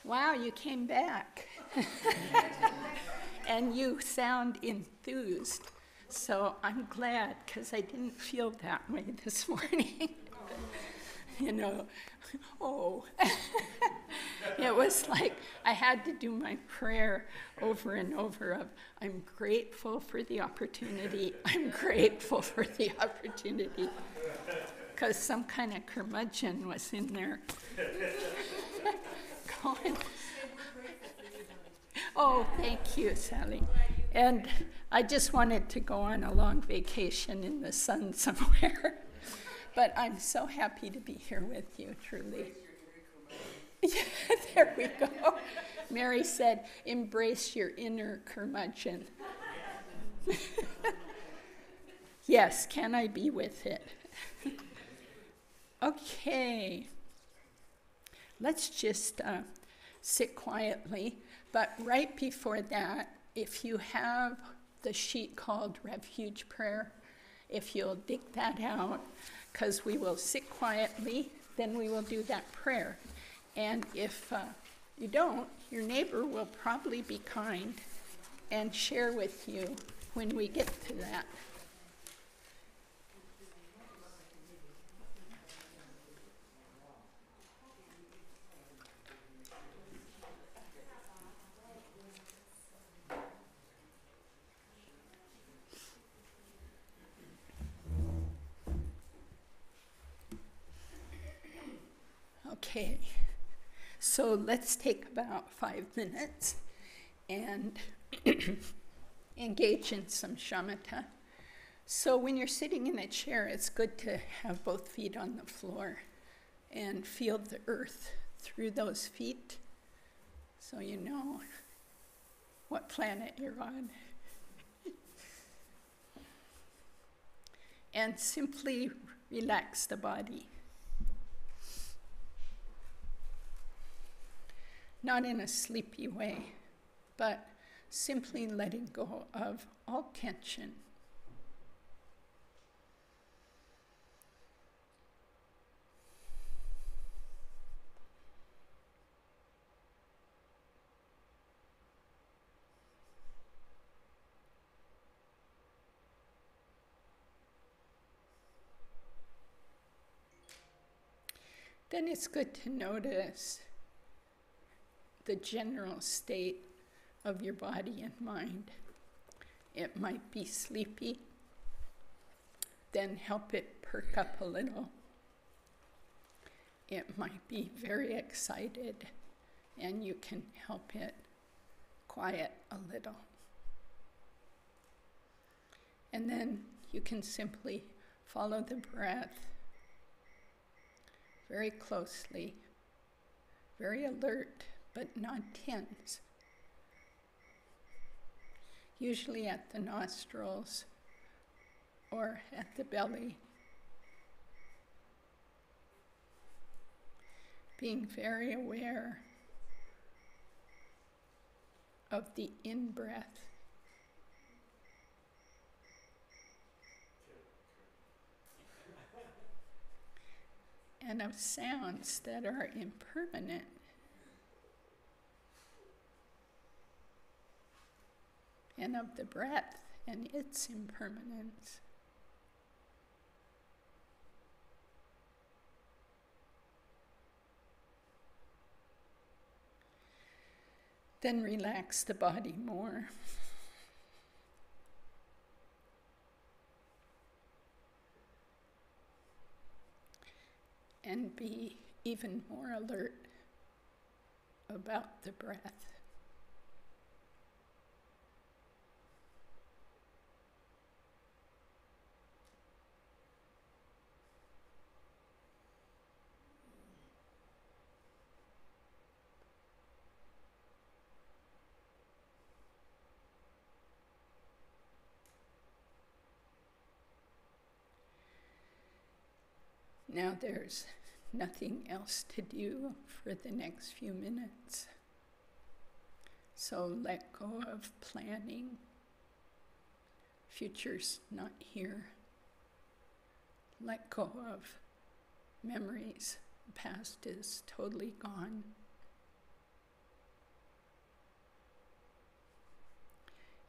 Wow, you came back. And you sound enthused. So I'm glad, because I didn't feel that way this morning. You know, oh. It was like I had to do my prayer over and over of, I'm grateful for the opportunity. I'm grateful for the opportunity. Because some kind of curmudgeon was in there. Going. Oh, thank you, Sally. And I just wanted to go on a long vacation in the sun somewhere. But I'm so happy to be here with you, truly. Yeah, there we go. Mary said, embrace your inner curmudgeon. Yes, can I be with it? Okay. Let's just sit quietly. But right before that, if you have the sheet called Refuge Prayer, if you'll dig that out, because we will sit quietly, then we will do that prayer. And if you don't, your neighbor will probably be kind and share with you when we get to that. Okay, so let's take about 5 minutes and engage in some shamatha. So when you're sitting in a chair, it's good to have both feet on the floor and feel the earth through those feet so you know what planet you're on. And simply relax the body. Not in a sleepy way, but simply letting go of all tension. Then it's good to notice the general state of your body and mind. It might be sleepy, then help it perk up a little. It might be very excited, and you can help it quiet a little. And then you can simply follow the breath very closely, very alert, but not tense. Usually at the nostrils or at the belly. Being very aware of the in-breath. And of sounds that are impermanent. And of the breath and its impermanence. Then relax the body more. And be even more alert about the breath. Now there's nothing else to do for the next few minutes. So let go of planning. Future's not here. Let go of memories. The past is totally gone.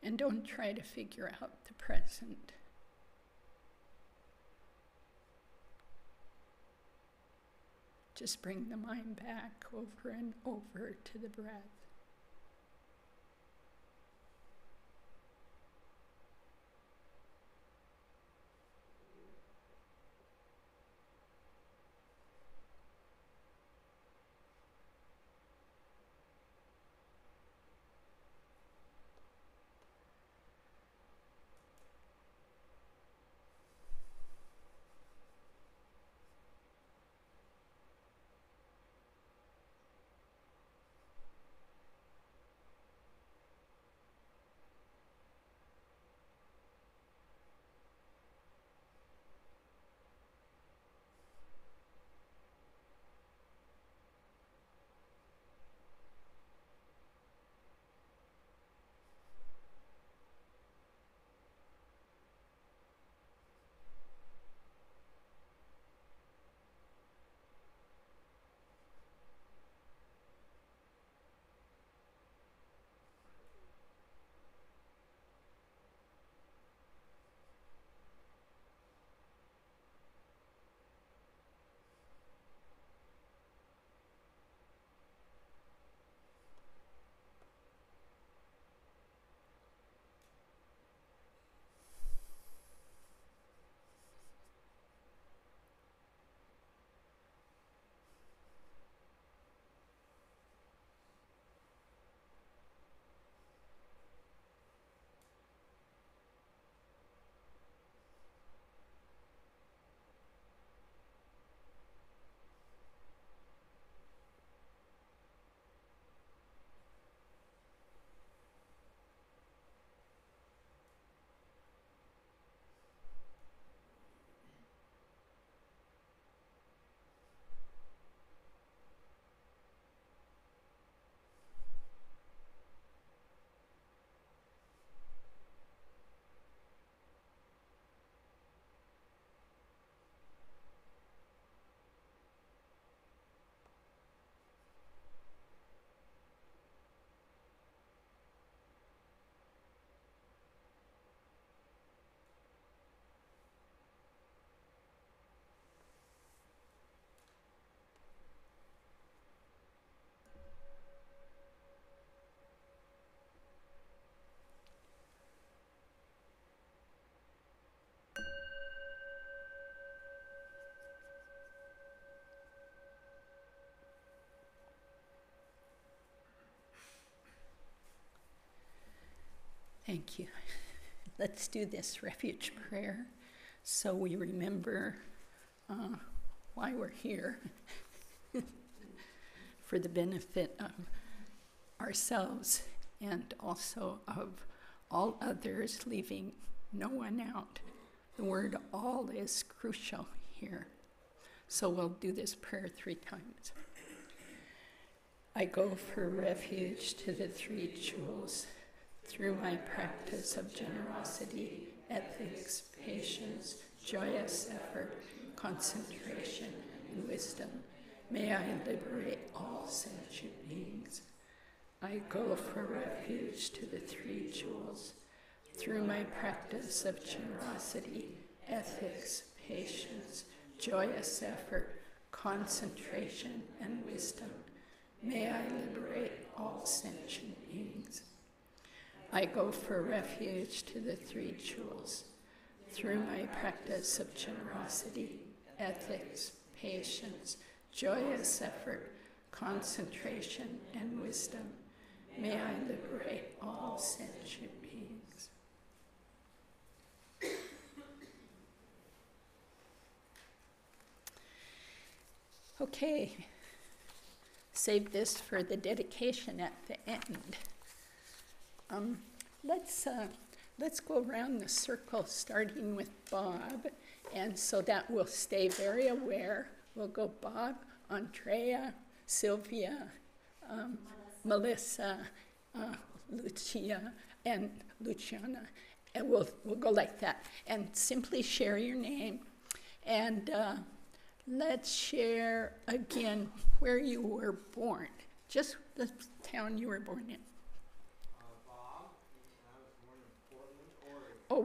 And don't try to figure out the present. Just bring the mind back over and over to the breath. Thank you. Let's do this refuge prayer so we remember why we're here for the benefit of ourselves and also of all others, leaving no one out. The word all is crucial here. So we'll do this prayer 3 times. I go for refuge to the 3 jewels through my practice of generosity, ethics, patience, joyous effort, concentration, and wisdom. May I liberate all sentient beings. I go for refuge to the 3 jewels through my practice of generosity, ethics, patience, joyous effort, concentration, and wisdom. May I liberate all sentient beings. I go for refuge to the 3 jewels through my practice of generosity, ethics, patience, joyous effort, concentration, and wisdom. May I liberate all sentient beings. Okay, save this for the dedication at the end. Let's go around the circle, starting with Bob, and so that we'll stay very aware. We'll go Bob, Andrea, Sylvia, Melissa, Lucia, and Luciana, and we'll go like that. And simply share your name, and let's share again where you were born, just the town you were born in. Bob, and I was born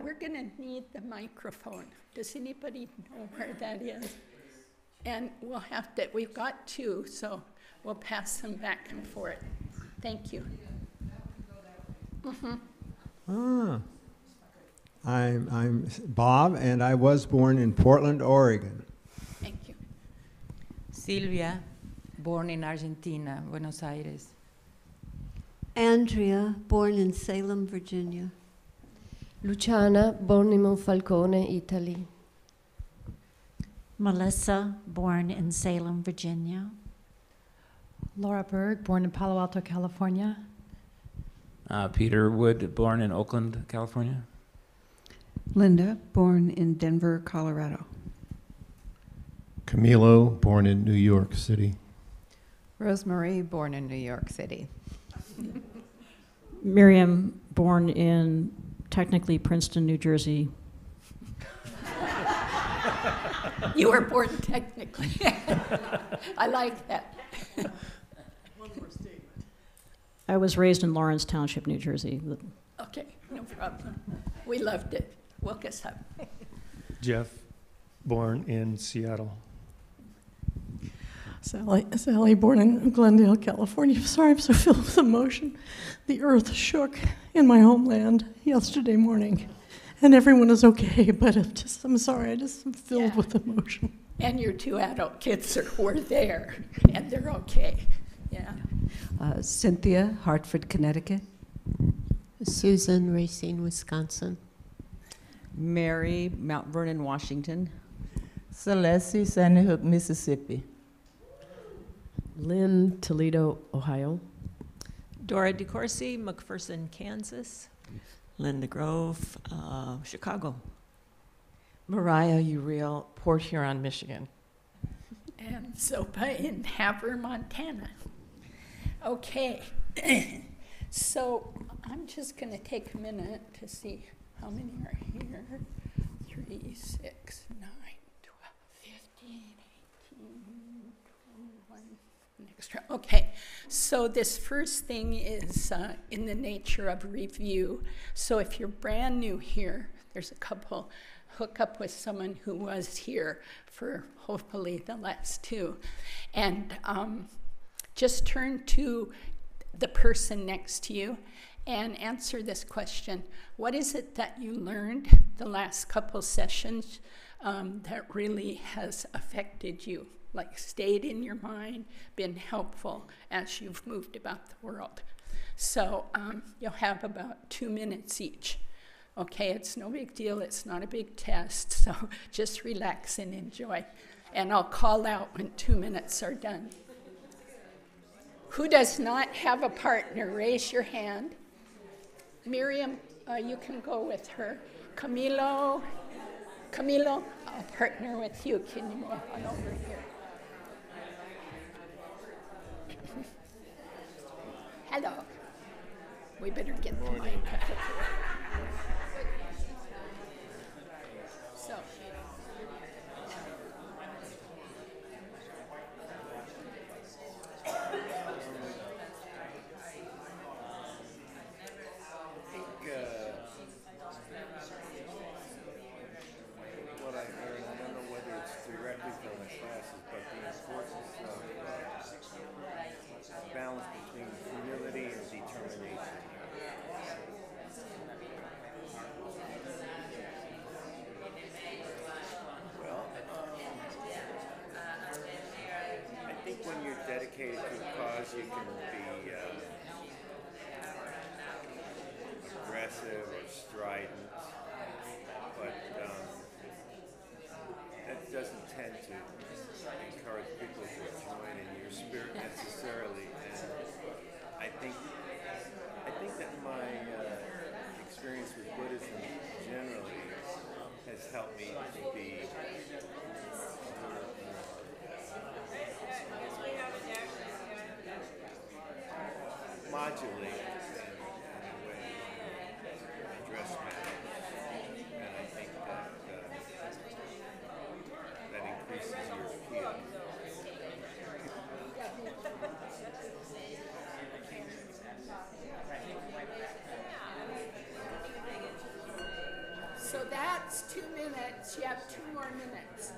we're going to need the microphone. Does anybody know where that is? And we'll have to, we've got two, so we'll pass them back and forth. Thank you. I'm Bob, and I was born in Portland, Oregon. Thank you. Silvia, born in Argentina, Buenos Aires. Andrea, born in Salem, Virginia. Luciana, born in Monfalcone, Italy. Melissa, born in Salem, Virginia. Laura Berg, born in Palo Alto, California. Peter Wood, born in Oakland, California. Linda, born in Denver, Colorado. Camilo, born in New York City. Rosemary, born in New York City. Miriam, born in technically Princeton, New Jersey. You were born technically. I like that. One more statement. I was raised in Lawrence Township, New Jersey. Okay, no problem. We loved it. Woke us up. Jeff, born in Seattle. Sally, born in Glendale, California. Sorry, I'm so filled with emotion. The earth shook in my homeland yesterday morning, and everyone is okay, but I'm sorry, I just am filled with emotion. And your two adult kids were there, and they're okay. Yeah. Cynthia, Hartford, Connecticut. Susan, Racine, Wisconsin. Mary, Mount Vernon, Washington. Celeste, Sandy Hook, Mississippi. Lynn, Toledo, Ohio. Dora DeCourcy, McPherson, Kansas. Linda Grove, Chicago. Mariah Uriel, Port Huron, Michigan. And Zopa in Havre, Montana. Okay. So I'm just going to take a minute to see how many are here. 3, 6, 9, 12, 15, 18, 21, an extra. Okay, so this first thing is in the nature of review. So if you're brand new here, there's a couple, hook up with someone who was here for hopefully the last two. And just turn to the person next to you and answer this question. What is it that you learned the last couple sessions that really has affected you, like stayed in your mind, been helpful as you've moved about the world? So you'll have about 2 minutes each. Okay, it's no big deal, it's not a big test, so just relax and enjoy. And I'll call out when 2 minutes are done. Who does not have a partner? Raise your hand. Miriam, you can go with her. Camilo, I'll partner with you. Can you move on over here? Hello. We better get the mic. So. dedicated to a cause, you can be aggressive or strident, but that doesn't tend to encourage people to join in your spirit necessarily. And I think that my experience with Buddhism generally has helped me to be modulate in a way address matters, and I think that that increases your appeal. So that's 2 minutes. You have 2 more minutes.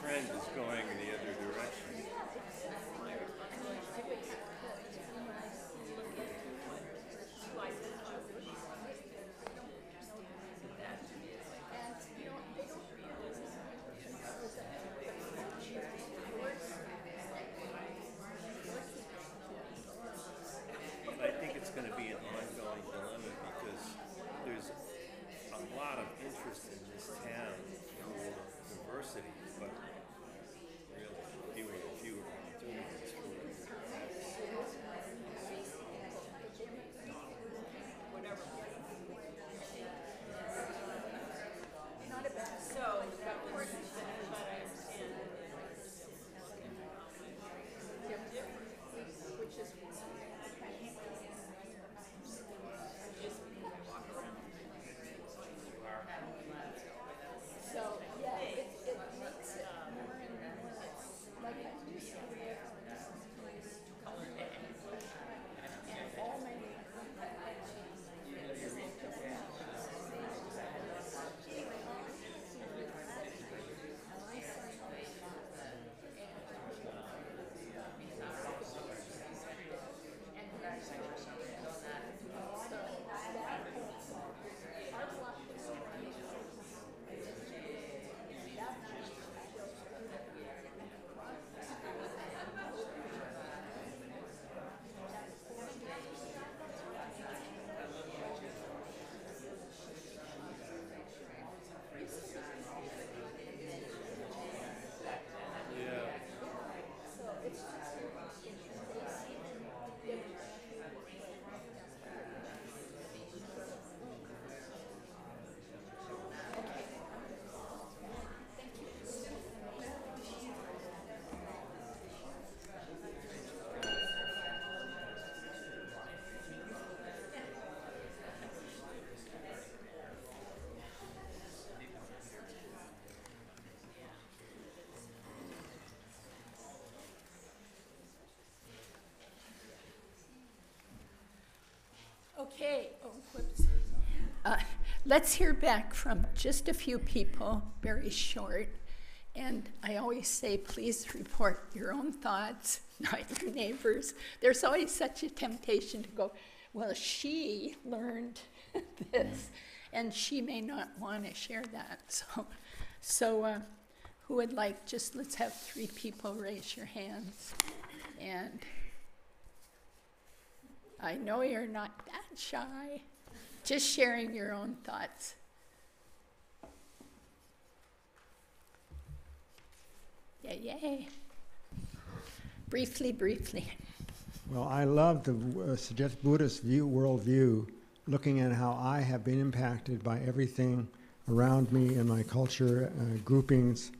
Trend is going in the other direction. I think it's going to be an ongoing dilemma because there's a lot of interest in this town for diversity, but really fewer opportunities for Okay, whoops. Let's hear back from just a few people, very short. And I always say, please report your own thoughts, not your neighbors. There's always such a temptation to go, well, she learned this, and she may not want to share that. So who would like, let's have 3 people raise your hands. And I know you're not that shy. Just sharing your own thoughts. Yay. Briefly. Well, I love the suggest Buddhist worldview, looking at how I have been impacted by everything around me in my culture, groupings,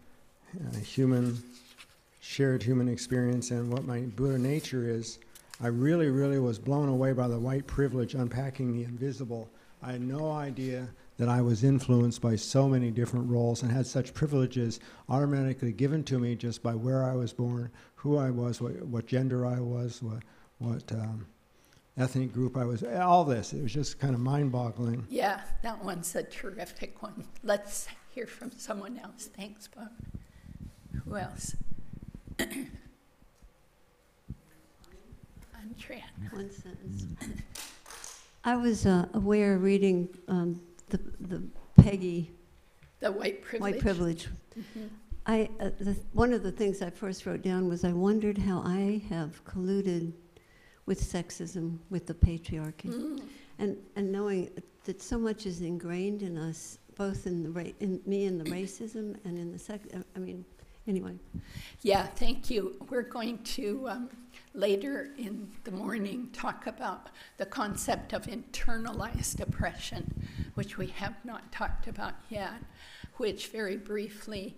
shared human experience, and what my Buddha nature is. I really was blown away by the white privilege unpacking the invisible. I had no idea that I was influenced by so many different roles and had such privileges automatically given to me just by where I was born, who I was, what gender I was, what ethnic group I was, all this. It was just kind of mind-boggling. Yeah, that one's a terrific one. Let's hear from someone else. Thanks, Bob. Who else? Andrea. One sentence. I was aware reading the Peggy The white privilege. White privilege. Mm-hmm. One of the things I first wrote down was I wondered how I have colluded with sexism, with the patriarchy, and knowing that so much is ingrained in us, both in me in the racism and in the sex. I mean, anyway. Yeah, thank you. We're going to later in the morning talk about the concept of internalized oppression, which we have not talked about yet, which very briefly,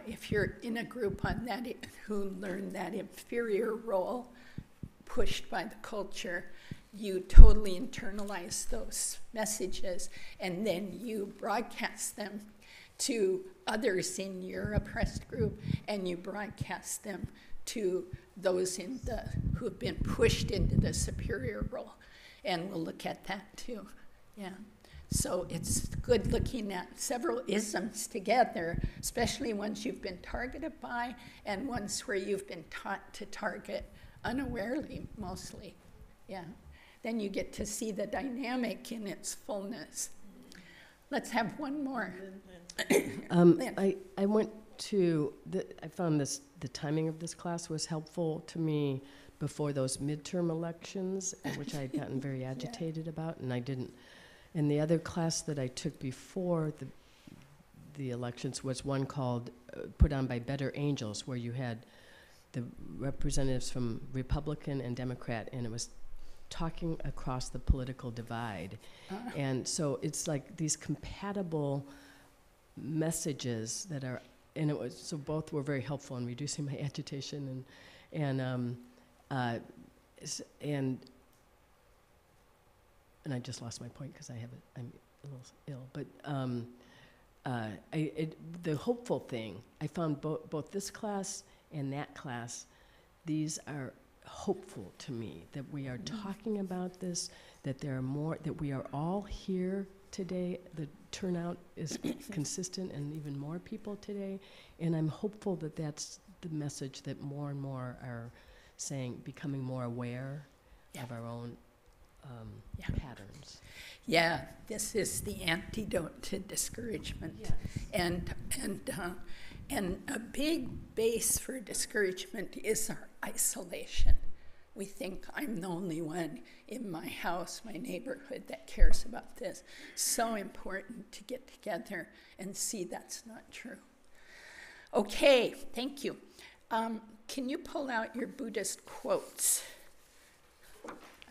if you're in a group on that who learn that inferior role pushed by the culture, you totally internalize those messages and then you broadcast them to others in your oppressed group, and you broadcast them to those who have been pushed into the superior role. And we'll look at that too. Yeah. So it's good looking at several isms together, especially ones you've been targeted by and ones where you've been taught to target unawarely, mostly. Yeah. Then you get to see the dynamic in its fullness. Let's have one more. I went to, I found the timing of this class was helpful to me before those midterm elections, which I had gotten very agitated about, and I didn't. And the other class that I took before the elections was one called, put on by Better Angels, where you had the representatives from Republican and Democrat, and it was talking across the political divide. And so it's like these compatible messages that are, and it was, so both were very helpful in reducing my agitation and I just lost my point because I'm a little ill. But the hopeful thing, I found both this class and that class, these are hopeful to me, that we are talking about this, that there are more, that we are all here today. The turnout is consistent, and even more people today. And I'm hopeful that that's the message that more and more are saying, becoming more aware of our own patterns. Yeah, this is the antidote to discouragement. Yes. And a big base for discouragement is our isolation. We think I'm the only one in my house, my neighborhood, that cares about this. So important to get together and see that's not true. Okay, thank you. Can you pull out your Buddhist quotes?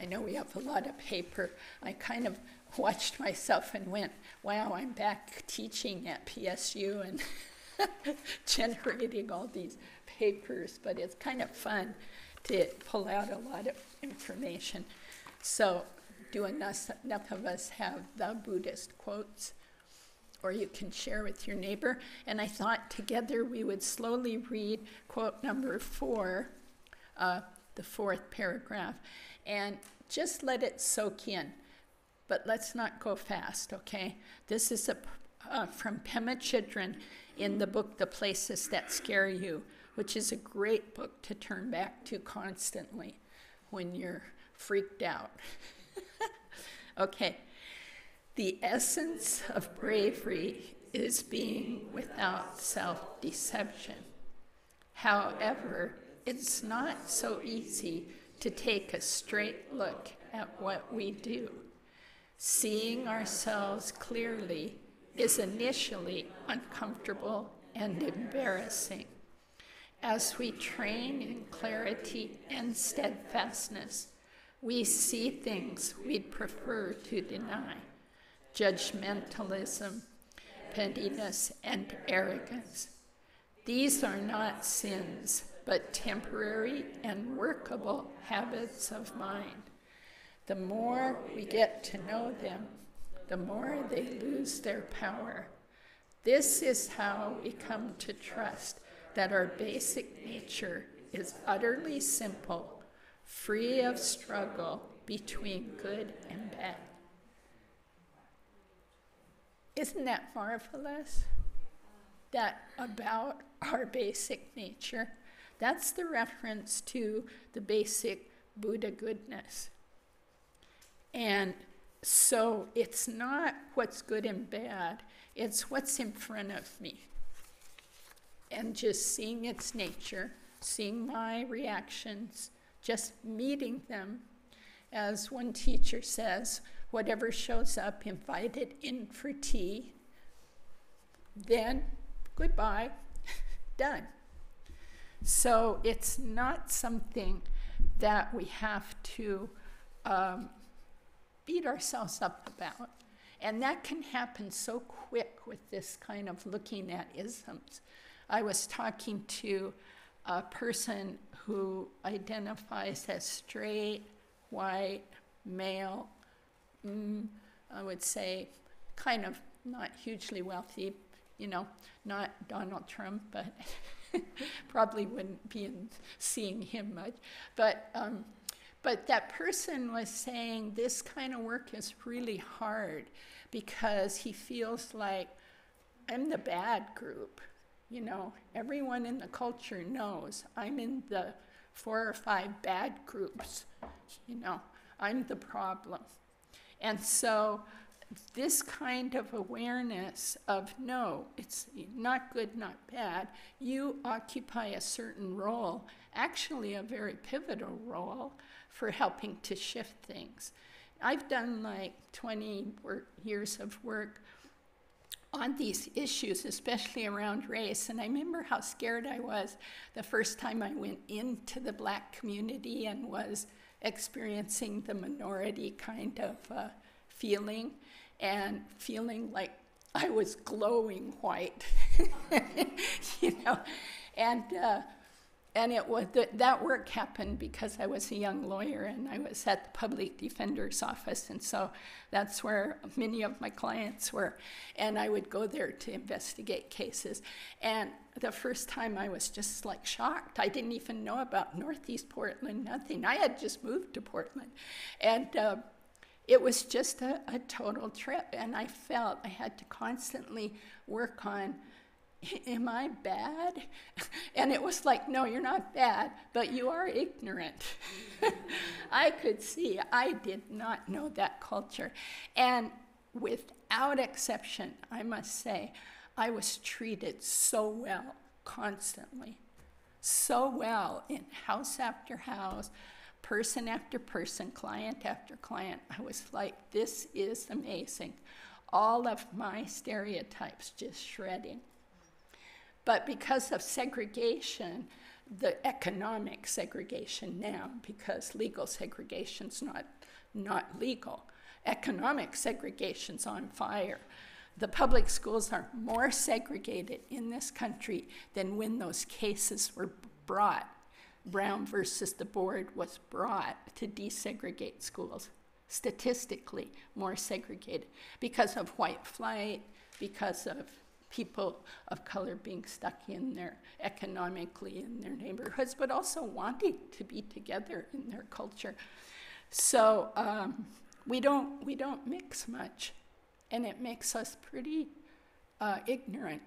I know we have a lot of paper. I kind of watched myself and went, wow, I'm back teaching at PSU and generating all these papers, but it's kind of fun to pull out a lot of information. So do enough of us have the Buddhist quotes, or you can share with your neighbor. And I thought together we would slowly read quote number 4, the 4th paragraph, and just let it soak in. But let's not go fast, okay? This is from Pema Chödrön in the book, The Places That Scare You, which is a great book to turn back to constantly when you're freaked out. Okay. The essence of bravery is being without self-deception. However, it's not so easy to take a straight look at what we do. Seeing ourselves clearly is initially uncomfortable and embarrassing. As we train in clarity and steadfastness, we see things we'd prefer to deny: judgmentalism, pettiness, and arrogance. These are not sins, but temporary and workable habits of mind. The more we get to know them, the more they lose their power. This is how we come to trust that our basic nature is utterly simple, free of struggle between good and bad. Isn't that marvelous? That about our basic nature, that's the reference to the basic Buddha goodness. And so it's not what's good and bad, It's what's in front of me. And just seeing its nature, seeing my reactions, just meeting them. As one teacher says, whatever shows up, invite it in for tea. Then, goodbye, done. So it's not something that we have to beat ourselves up about. And that can happen so quick with this kind of looking at isms. I was talking to a person who identifies as straight, white, male, I would say kind of not hugely wealthy, you know, not Donald Trump, but probably wouldn't be seeing him much. But that person was saying this kind of work is really hard because he feels like I'm the bad group. You know, everyone in the culture knows I'm in the 4 or 5 bad groups. You know, I'm the problem. And so this kind of awareness of, no, it's not good, not bad. You occupy a certain role, actually a very pivotal role for helping to shift things. I've done like 20 years of work on these issues, especially around race. And I remember how scared I was the first time I went into the Black community and was experiencing the minority kind of feeling, and feeling like I was glowing white, you know. And it was that work happened because I was a young lawyer and I was at the public defender's office, and so that's where many of my clients were. And I would go there to investigate cases. And the first time I was just like shocked. I didn't even know about Northeast Portland, nothing. I had just moved to Portland. And it was just a total trip. And I felt I had to constantly work on, am I bad? And it was like, no, you're not bad, but you are ignorant. I could see, I did not know that culture. And without exception, I must say, I was treated so well, constantly. So well in house after house, person after person, client after client. I was like, this is amazing. All of my stereotypes just shredding. But because of segregation, the economic segregation now, because legal segregation's not legal, economic segregation's on fire. The public schools are more segregated in this country than when those cases were brought. Brown versus the board was brought to desegregate schools, statistically more segregated, because of white flight, because of people of color being stuck in their economically in their neighborhoods, but also wanting to be together in their culture. So we don't mix much, and it makes us pretty ignorant.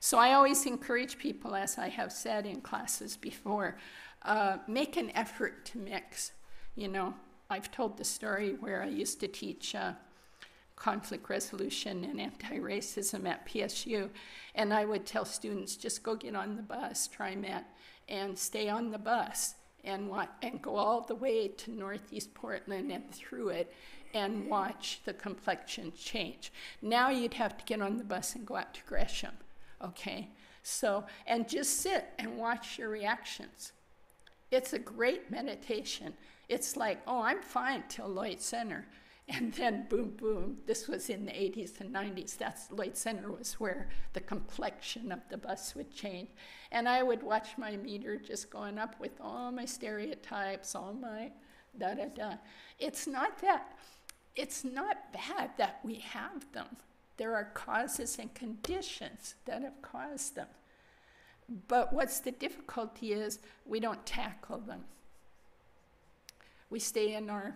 So I always encourage people, as I have said in classes before, make an effort to mix. You know, I've told the story where I used to teach conflict resolution and anti-racism at PSU, and I would tell students, just go get on the bus, TriMet, and stay on the bus and go all the way to Northeast Portland and through it and watch the complexion change. Now you'd have to get on the bus and go out to Gresham, okay? So, and just sit and watch your reactions. It's a great meditation. It's like, oh, I'm fine till Lloyd Center. And then boom, boom, this was in the 80s and 90s. That's Lloyd Center was where the complexion of the bus would change. And I would watch my meter just going up with all my stereotypes, all my da-da-da. It's not bad that we have them. There are causes and conditions that have caused them. But what's the difficulty is we don't tackle them. We stay in our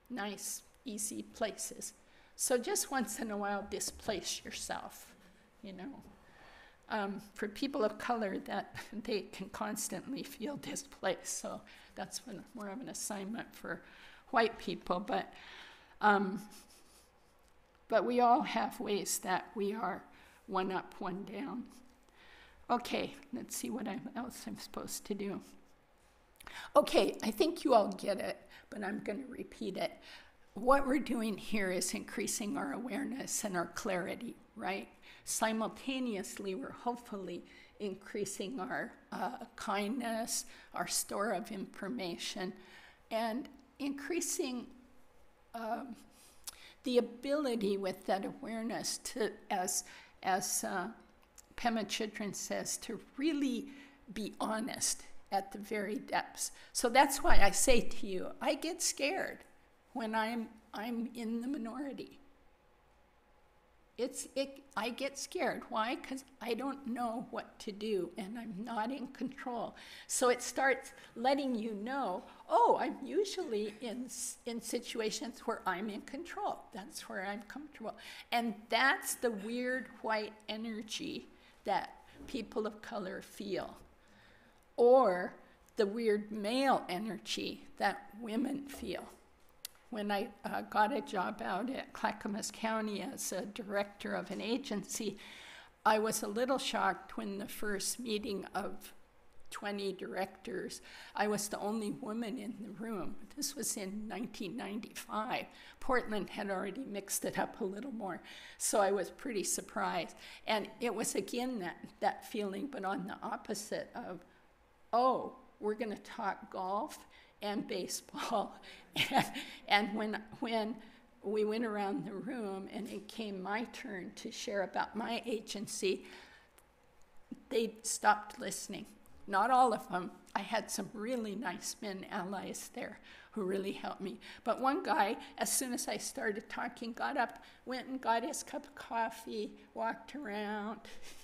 nice, easy places. So just once in a while, displace yourself, you know. For people of color, that they can constantly feel displaced. So that's more of an assignment for white people. But But we all have ways that we are one up, one down. Okay, let's see what else I'm supposed to do. Okay, I think you all get it, but I'm going to repeat it. What we're doing here is increasing our awareness and our clarity, right? Simultaneously, we're hopefully increasing our kindness, our store of information, and increasing the ability with that awareness to, as Pema Chidran says, to really be honest at the very depths. So that's why I say to you, I get scared when I'm in the minority. I get scared. Why? Because I don't know what to do and I'm not in control. So it starts letting you know, oh, I'm usually in situations where I'm in control. That's where I'm comfortable. And that's the weird white energy that people of color feel. Or the weird male energy that women feel. When I got a job out at Clackamas County as a director of an agency, I was a little shocked when the first meeting of 20 directors, I was the only woman in the room. This was in 1995. Portland had already mixed it up a little more, so I was pretty surprised. And it was again that feeling, but on the opposite of, oh, we're going to talk golf and baseball. And when we went around the room and it came my turn to share about my agency, they stopped listening. Not all of them. I had some really nice men allies there who really helped me. But one guy, as soon as I started talking, got up, went and got his cup of coffee, walked around.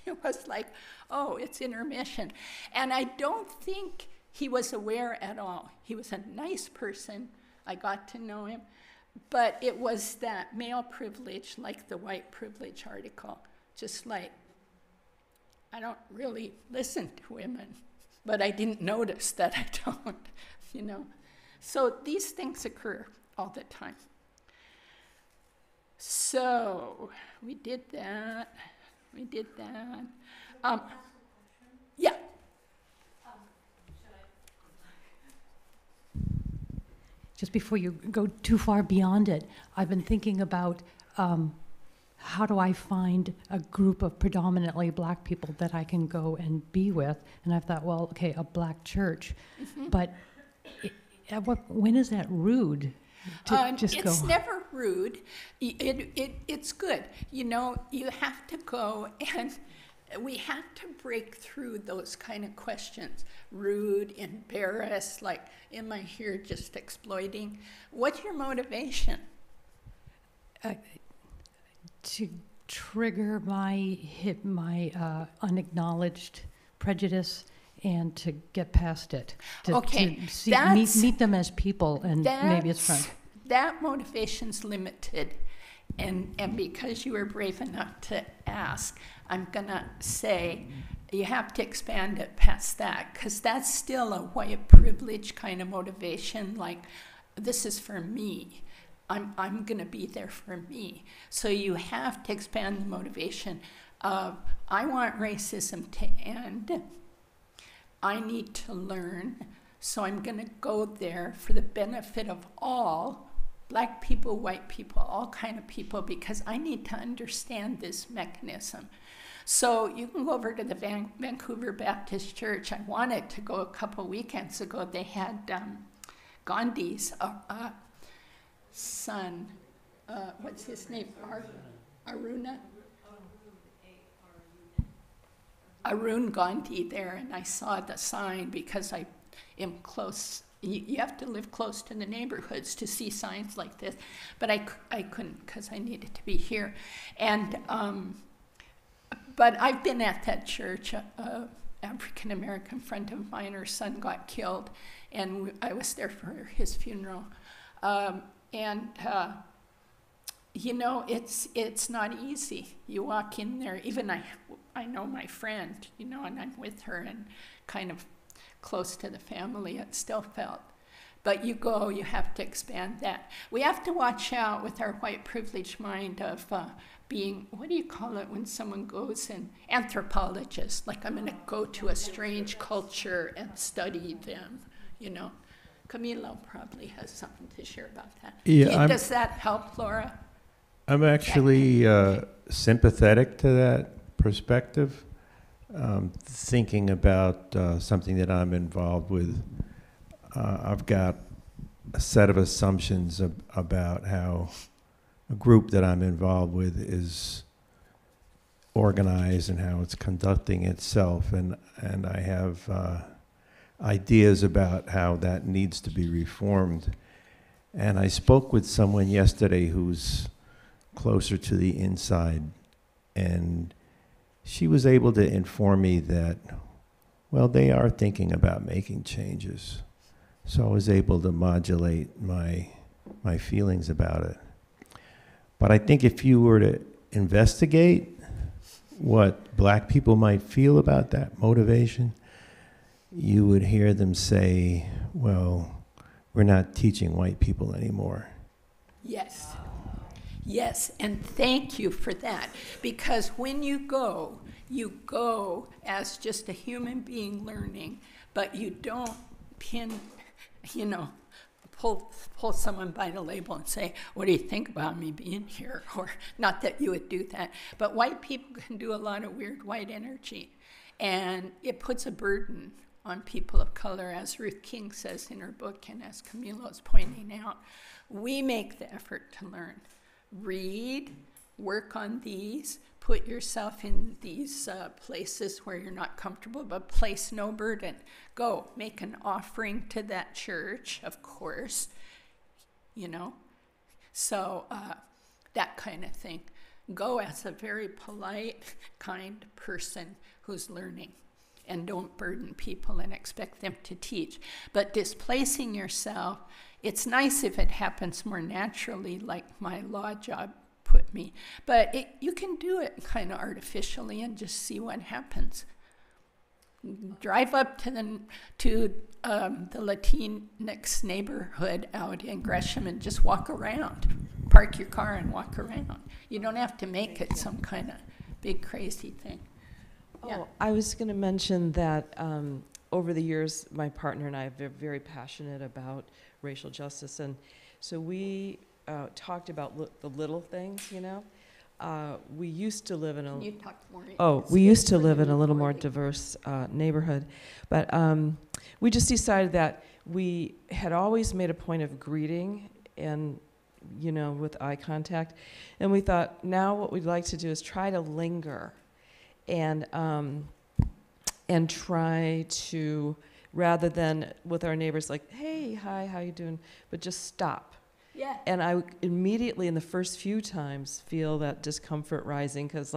It was like, oh, it's intermission. And I don't think he was aware at all. He was a nice person. I got to know him. But it was that male privilege, like the white privilege article, just like, I don't really listen to women, but I didn't notice that I don't, you know. So these things occur all the time. So we did that. Yeah. Just before you go too far beyond it, I've been thinking about how do I find a group of predominantly black people that I can go and be with? And I've thought, well, okay, a black church. Mm-hmm. But when is that rude to just go? It's never rude. It's good. You know, you have to go and we have to break through those kind of questions. Rude, embarrassed, like, am I here just exploiting? What's your motivation? To trigger my unacknowledged prejudice and to get past it. To meet them as people, and maybe it's fun. That motivation's limited. And because you were brave enough to ask, I'm going to say you have to expand it past that, because that's still a white privilege kind of motivation, like, this is for me. I'm going to be there for me. So you have to expand the motivation of, I want racism to end. I need to learn. So I'm going to go there for the benefit of all, black people, white people, all kind of people, because I need to understand this mechanism. So you can go over to the Vancouver Baptist Church. I wanted to go a couple weekends ago. They had Gandhi's son, what's his name? Arun Gandhi there, and I saw the sign because I am close. You have to live close to the neighborhoods to see signs like this, but I couldn't because I needed to be here. And but I've been at that church. African-American friend of mine, her son got killed, and I was there for his funeral. You know, it's not easy. You walk in there, even I know my friend, you know, and I'm with her and kind of close to the family, it still felt. But you have to expand that. We have to watch out with our white privileged mind of being, what do you call it when someone goes and anthropologist, like I'm going to go to a strange culture and study them, you know. Camilo probably has something to share about that. Yeah, Does that help, Laura? I'm actually sympathetic to that perspective. Thinking about something that I'm involved with, I've got a set of assumptions about how a group that I'm involved with is organized and how it's conducting itself, and I have ideas about how that needs to be reformed. And I spoke with someone yesterday who's closer to the inside, and she was able to inform me that, well, they are thinking about making changes. So I was able to modulate my feelings about it. But I think if you were to investigate what black people might feel about that motivation, you would hear them say, well, we're not teaching white people anymore. Yes. Yes, and thank you for that. Because when you go as just a human being learning, but you don't pull someone by the label and say, what do you think about me being here? Or not that you would do that, but white people can do a lot of weird white energy. And it puts a burden on people of color, as Ruth King says in her book, and as Camilo is pointing out. We make the effort to learn. Read, work on these, put yourself in these places where you're not comfortable, but place no burden. Go, make an offering to that church, of course, So that kind of thing. Go as a very polite, kind person who's learning, and don't burden people and expect them to teach. But displacing yourself, it's nice if it happens more naturally, like my law job put me. But you can do it kind of artificially and just see what happens. Drive up to the Latinx neighborhood out in Gresham and just walk around. Park your car and walk around. You don't have to make it some kind of big crazy thing. Yeah. Oh, I was going to mention that over the years, my partner and I have been very passionate about racial justice, and so we talked about the little things. We used to live in a we used to live in a little more diverse neighborhood, but we just decided that we had always made a point of greeting and with eye contact, and we thought now what we'd like to do is try to linger and try to, rather than with our neighbors like, hey, hi, how you doing, but just stop. Yeah. And I immediately, in the first few times, feel that discomfort rising, because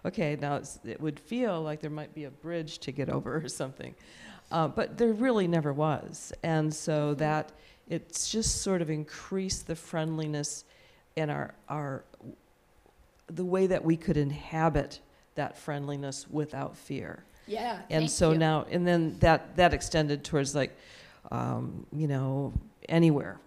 okay, now it would feel like there might be a bridge to get over or something. But there really never was. And so that it's just sort of increased the friendliness and the way that we could inhabit that friendliness without fear. Yeah. And so now, and then that extended towards anywhere,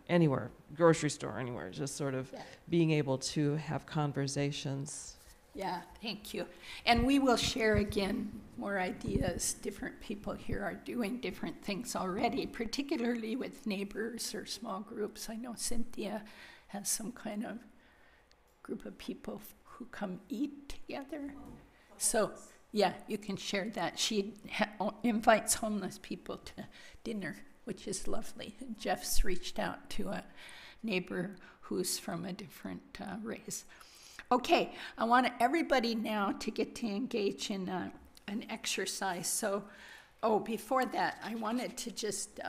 grocery store, anywhere, just sort of being able to have conversations. Yeah, thank you. And we will share again more ideas. Different people here are doing different things already, particularly with neighbors or small groups. I know Cynthia has some kind of group of people who come eat together. So, yeah, you can share that. She invites homeless people to dinner, which is lovely. Jeff's reached out to a neighbor who's from a different race. Okay, I want everybody now to get to engage in an exercise. So, before that, I wanted to just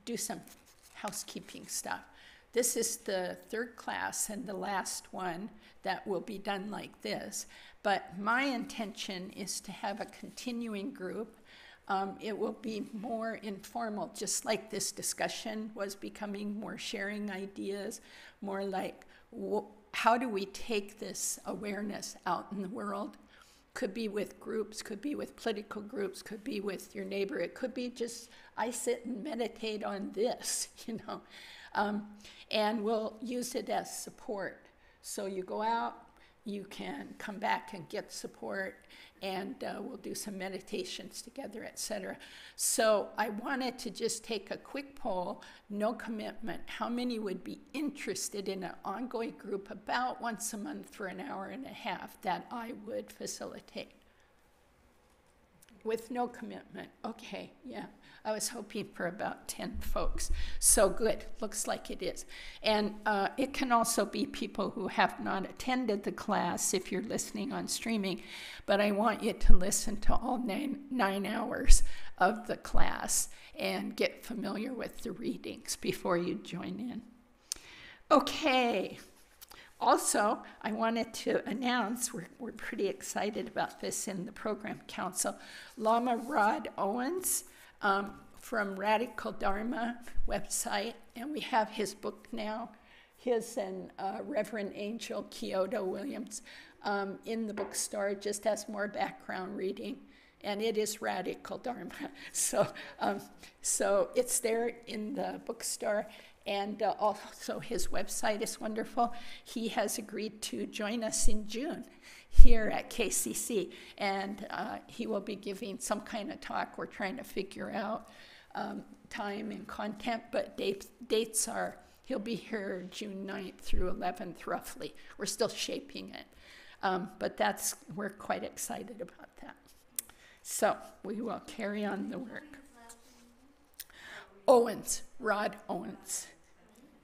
do some housekeeping stuff. This is the third class and the last one that will be done like this. But my intention is to have a continuing group. It will be more informal, just like this discussion was becoming more sharing ideas, more like how do we take this awareness out in the world? Could be with groups, could be with political groups, could be with your neighbor. It could be just, I sit and meditate on this, you know. And we'll use it as support. So you go out, you can come back and get support, and we'll do some meditations together, etc. So I wanted to just take a quick poll, no commitment. How many would be interested in an ongoing group about once a month for an hour and a half that I would facilitate? With no commitment. Okay, yeah. I was hoping for about 10 folks. So good. Looks like it is. And it can also be people who have not attended the class if you're listening on streaming. But I want you to listen to all nine hours of the class and get familiar with the readings before you join in. Okay. Also, I wanted to announce, we're pretty excited about this in the Program Council, Lama Rod Owens from Radical Dharma website, and we have his book now, his and Reverend Angel Kyoto Williams in the bookstore, just as more background reading, and it is Radical Dharma. So it's there in the bookstore. And also his website is wonderful. He has agreed to join us in June here at KCC. And he will be giving some kind of talk. We're trying to figure out time and content, but dates are, he'll be here June 9th through 11th roughly. We're still shaping it. But we're quite excited about that. So we will carry on the work. Rod Owens.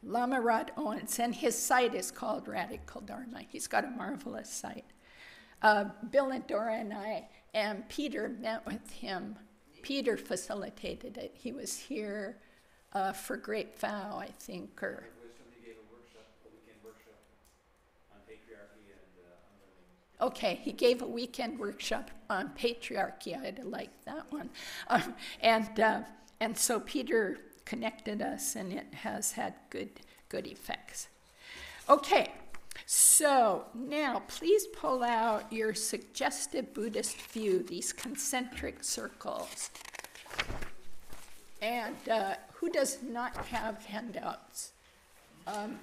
Lama Rod Owens, and his site is called Radical Dharma. He's got a marvelous site. Bill and Dora and I and Peter met with him. Peter facilitated it. He was here for Great Vow, I think, or... Somebody gave a weekend workshop on patriarchy and unlearning. Okay, he gave a weekend workshop on patriarchy. I'd like that one. And so Peter connected us, and it has had good effects. Okay, so now please pull out your suggestive Buddhist view, these concentric circles. And who does not have handouts?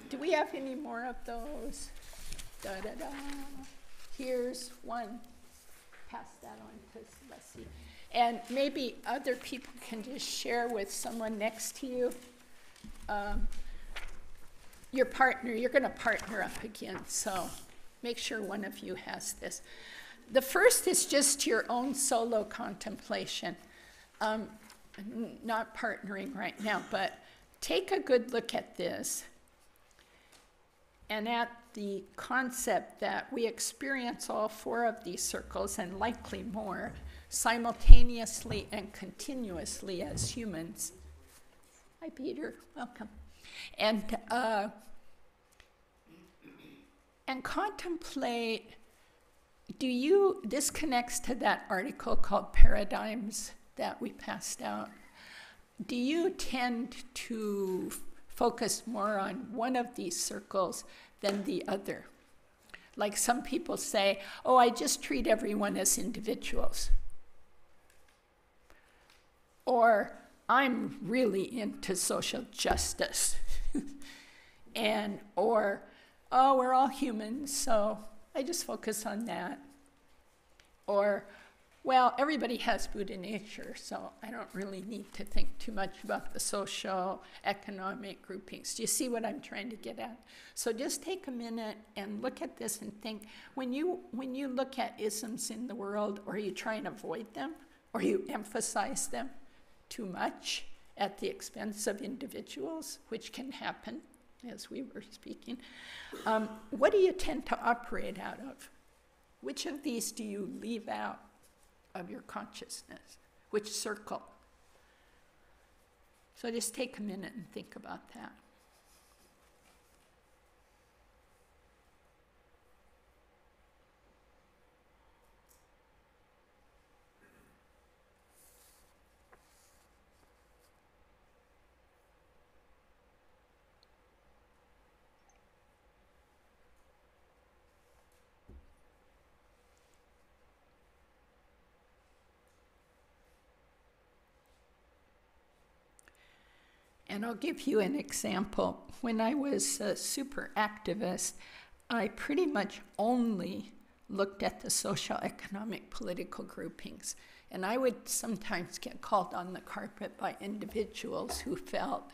Do we have any more of those? Da-da-da. Here's one. Pass that on to Celeste. And maybe other people can just share with someone next to you. Your partner, you're going to partner up again, so make sure one of you has this. The first is just your own solo contemplation. Not partnering right now, but take a good look at this and at the concept that we experience all four of these circles, and likely more, simultaneously and continuously as humans. Hi, Peter. Welcome. And contemplate, this connects to that article called Paradigms that we passed out. Do you tend to focus more on one of these circles than the other? Like some people say, oh, I just treat everyone as individuals. Or I'm really into social justice. Or, oh, we're all humans, so I just focus on that. Or, well, everybody has Buddha nature, so I don't really need to think too much about the social, economic groupings. Do you see what I'm trying to get at? So just take a minute and look at this and think, when you look at isms in the world, or you try and avoid them, or you emphasize them too much at the expense of individuals, which can happen, as we were speaking, what do you tend to operate out of? Which of these do you leave out of your consciousness? Which circle? So just take a minute and think about that. And I'll give you an example. When I was a super activist, I pretty much only looked at the social, economic, political groupings. And I would sometimes get called on the carpet by individuals who felt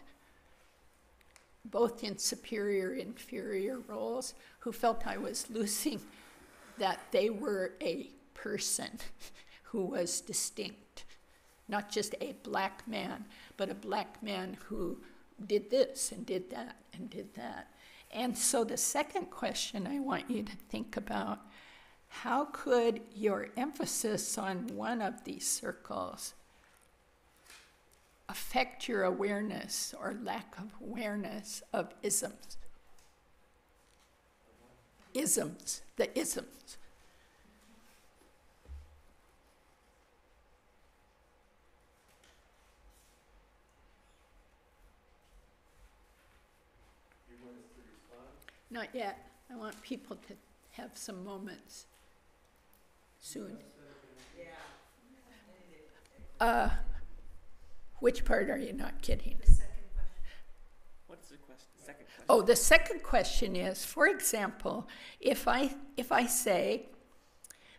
both in superior, inferior roles, who felt I was losing that they were a person who was distinct. Not just a black man, but a black man who did this and did that and did that. And so the second question I want you to think about, how could your emphasis on one of these circles affect your awareness or lack of awareness of isms? Isms, the isms. You want us to respond? Not yet. I want people to have some moments soon. Which part are you not getting? The second question. What's the question? Second question. Oh, the second question is, for example, if I say,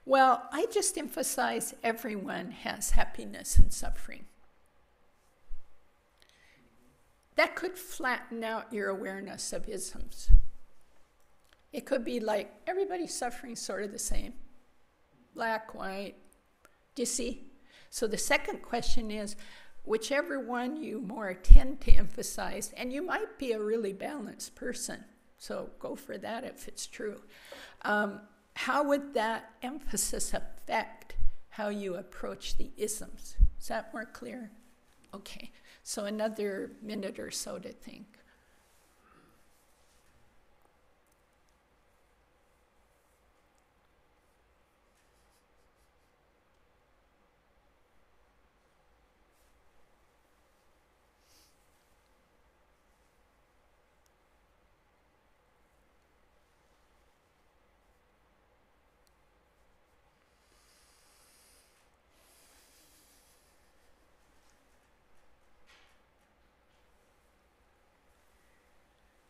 well, I just emphasize everyone has happiness and suffering. That could flatten out your awareness of isms. It could be like everybody's suffering sort of the same. Black, white. Do you see? So the second question is, whichever one you more tend to emphasize, and you might be a really balanced person, so go for that if it's true. How would that emphasis affect how you approach the isms? Is that more clear? Okay, so another minute or so to think.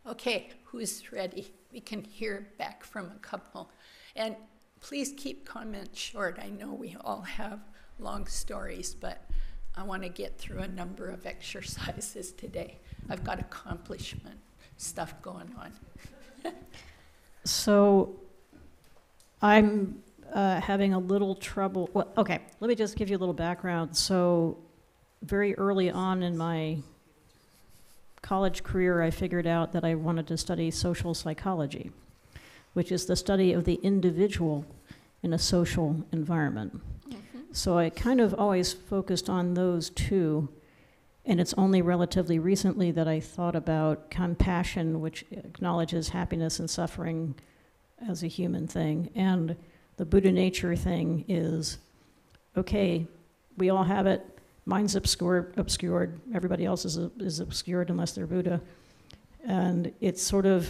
Okay, who's ready? We can hear back from a couple. And please keep comments short. I know we all have long stories, but I want to get through a number of exercises today. I've got accomplishment stuff going on. So I'm having a little trouble. Well, okay, let me just give you a little background. So very early on in my college career, I figured out that I wanted to study social psychology, which is the study of the individual in a social environment. Mm-hmm. So I kind of always focused on those two, and it's only relatively recently that I thought about compassion, which acknowledges happiness and suffering as a human thing, and the Buddha nature thing is, okay, we all have it. Mine's obscured. Everybody else is obscured unless they're Buddha. And it's sort of,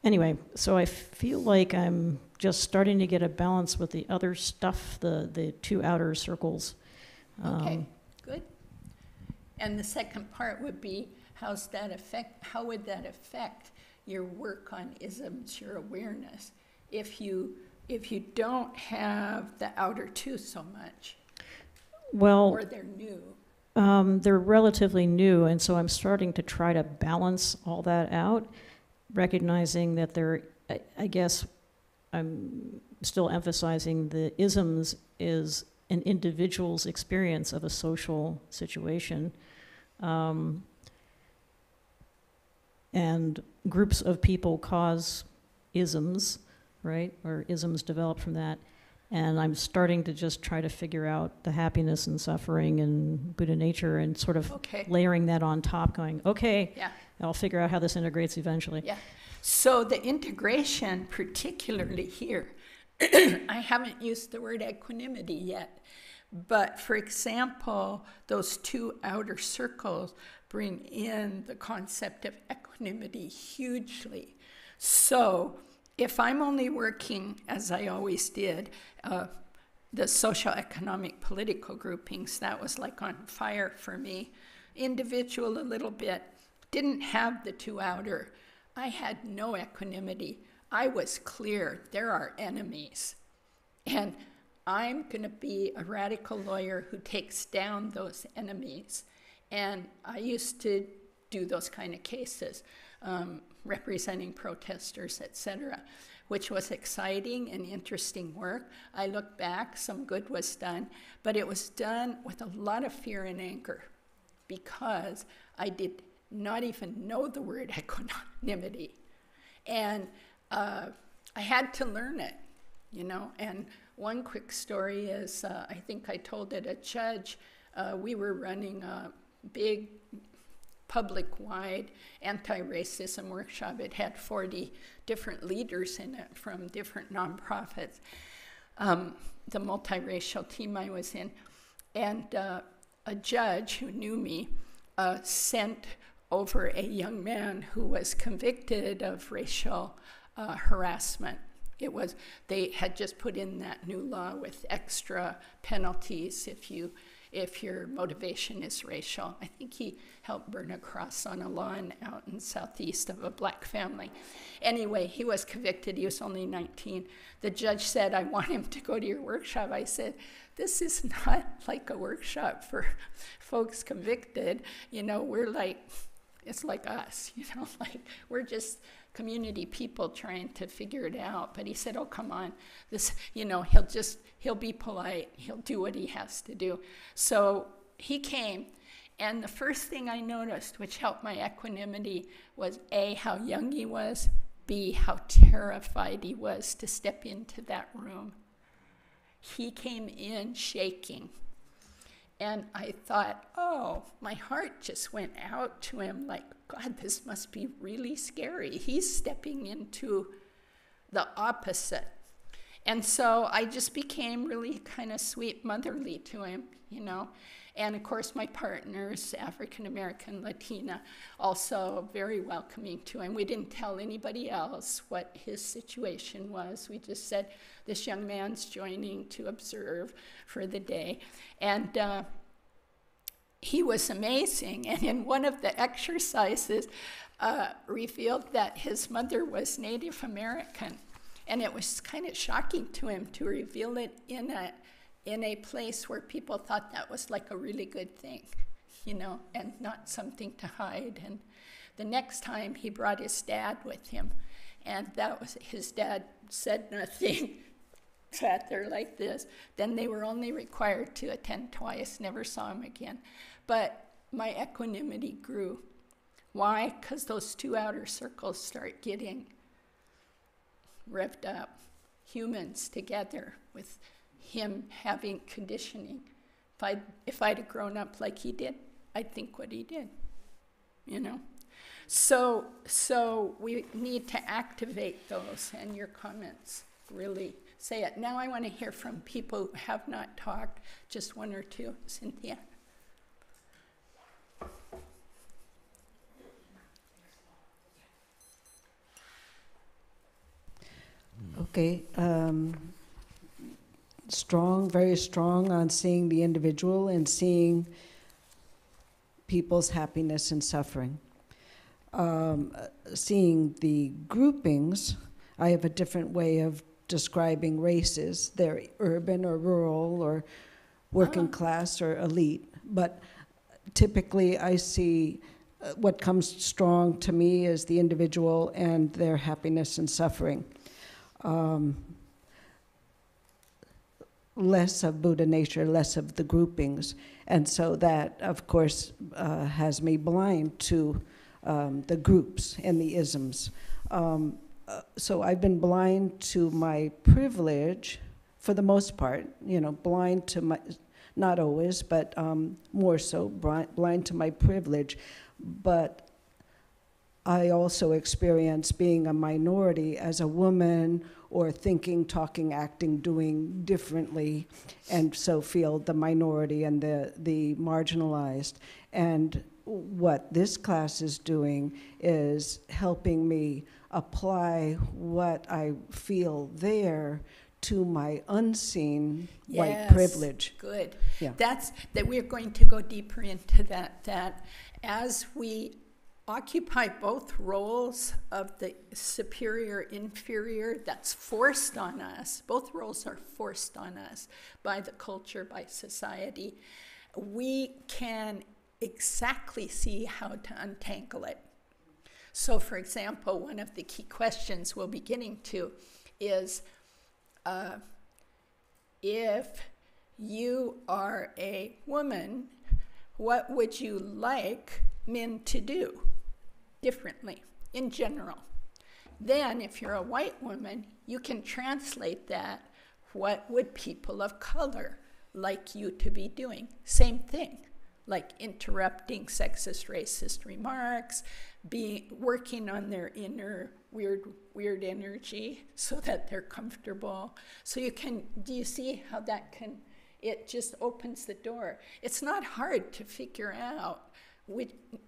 anyway, so I feel like I'm just starting to get a balance with the other stuff, the two outer circles. Okay, good. And the second part would be, how would that affect your work on isms, your awareness, if you don't have the outer two so much? Well, or they're new? They're relatively new, and so I'm starting to try to balance all that out, recognizing that I guess I'm still emphasizing the isms is an individual's experience of a social situation. And groups of people cause isms, right? Or isms develop from that. And I'm starting to just try to figure out the happiness and suffering and Buddha nature and sort of layering that on top, going, okay, yeah. I'll figure out how this integrates eventually. Yeah. So the integration, particularly here, I haven't used the word equanimity yet, but for example, those two outer circles bring in the concept of equanimity hugely. So if I'm only working, as I always did, the social, economic, political groupings, that was like on fire for me. individual a little bit, didn't have the two outer. I had no equanimity. I was clear, there are enemies. And I'm going to be a radical lawyer who takes down those enemies. And I used to do those kind of cases, representing protesters, etc., which was exciting and interesting work. I look back, some good was done, but it was done with a lot of fear and anger because I did not even know the word equanimity. And I had to learn it, you know. And one quick story is, I think I told it a judge, we were running a big public-wide anti-racism workshop. It had 40 different leaders in it from different nonprofits, the multiracial team I was in. And a judge who knew me sent over a young man who was convicted of racial harassment. They had just put in that new law with extra penalties if your motivation is racial. I think he helped burn a cross on a lawn out in southeast of a black family. Anyway, he was convicted. He was only 19. The judge said, I want him to go to your workshop. I said, this is not like a workshop for folks convicted. You know, it's like us, you know, like we're just community people trying to figure it out. But he said, oh, come on, this, you know, he'll be polite, he'll do what he has to do. So he came, and the first thing I noticed, which helped my equanimity, was A, how young he was, B, how terrified he was to step into that room. He came in shaking. And I thought, oh, my heart just went out to him like, God, this must be really scary. He's stepping into the opposite. And so I just became really kind of sweet motherly to him, you know. And of course, my partner's African-American, Latina, also very welcoming to him. We didn't tell anybody else what his situation was. We just said, this young man's joining to observe for the day. And he was amazing. And in one of the exercises, revealed that his mother was Native American. And it was kind of shocking to him to reveal it in a place where people thought that was like a really good thing, you know, and not something to hide. And the next time he brought his dad with him, and his dad said nothing, sat there like this. Then they were only required to attend twice, never saw him again. But my equanimity grew. Why? Because those two outer circles start getting revved up. Humans together with him having conditioning. If I'd have grown up like he did, I'd think what he did, you know. So we need to activate those, and your comments really say it. Now I want to hear from people who have not talked, just one or two. Cynthia. Okay. Strong, very strong on seeing the individual and seeing people's happiness and suffering. Seeing the groupings, I have a different way of describing races. They're urban or rural or working class or elite. But typically I see what comes strong to me is the individual and their happiness and suffering. Less of Buddha nature, less of the groupings. And so that, of course, has me blind to the groups and the isms. So I've been blind to my privilege for the most part, you know, blind to my, not always, but more so, blind to my privilege. But I also experience being a minority as a woman or thinking, talking, acting, doing differently, and so feel the minority and the marginalized. And what this class is doing is helping me apply what I feel there to my unseen white Yes, privilege. Good. Yeah. That's that we're going to go deeper into that. That as we occupy both roles of the superior, inferior, that's forced on us. Both roles are forced on us by the culture, by society. We can exactly see how to untangle it. So, for example, one of the key questions we'll be getting to is, if you are a woman, what would you like men to do differently in general? Then, if you're a white woman, you can translate that. What would people of color like you to be doing? Same thing, like interrupting sexist, racist remarks, working on their inner weird energy so that they're comfortable. So do you see how that can, it just opens the door. It's not hard to figure out,